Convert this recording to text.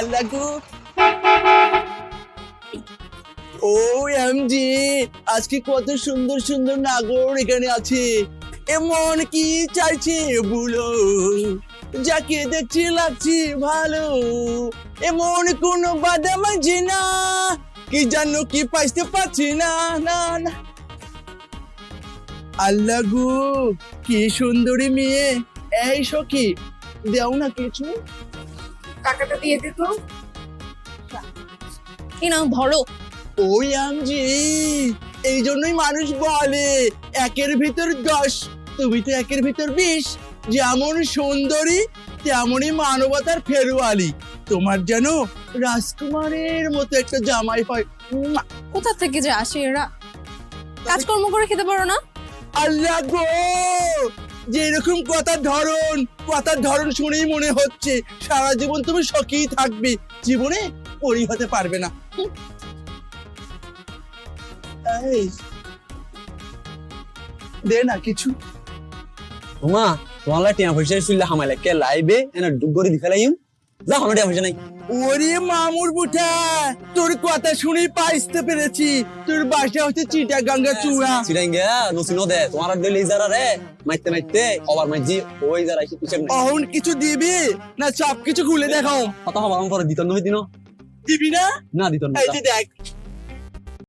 আল্লাহ গো ও MG আজকে কত সুন্দর সুন্দর নাগর এখানে আছে এমন কি চাইছে বলো যাকে দেখছি লাগছে ভালো এমন কোন বাধা মাঝে না কি জানো কি পাইতে পারছি না না না আল্লাহ গো কি সুন্দরী মেয়ে এই সখী দেও না কিছু টাকাটা দিয়ে দে তো। এই নাও ধরো। ওই আমজি এই জন্যই মানুষ বলে একের ভিতর 10 তুমি তো একের ভিতর 20 যেমন সুন্দরী তেমনই মানবতার ফেরওয়ালি তোমার যেন রাজকুমারের মতো একটা জামাই হয় উম্মা। কোথা থেকে যে আসে এরা? কাজকর্ম করে খেতে পারো না? আল্লাহ গো যেরকম কথার ধরন শুনেই মনে হচ্ছে সারা জীবন তুমি সখীই থাকবে জীবনে পরি হতে পারবে না এই দে না কিছু ওমা তোমার টিয়া পয়সা শুনলে হামাইলে কে লাইবে এনা ডুগরি দিখালাইম যা হনো টিয়া পয়সা নাই ওরে মামুর বুঠা তোর কথা শুনেই পাইতে পেরেছি তোর বাসা হচ্ছে চিটাগাঙ্গা চূড়া সিরাঙ্গে নসিনো দে তোমার দলে ইজারা রে মাইতে মাইতে ওভার মাইজি ওই যারা এসে পিছন অহন কিছু দিবি না সব কিছু খুলে দেখাও কথা হবার পরে দিতন নই দিনো দিবি না না দিতন এই যে দেখ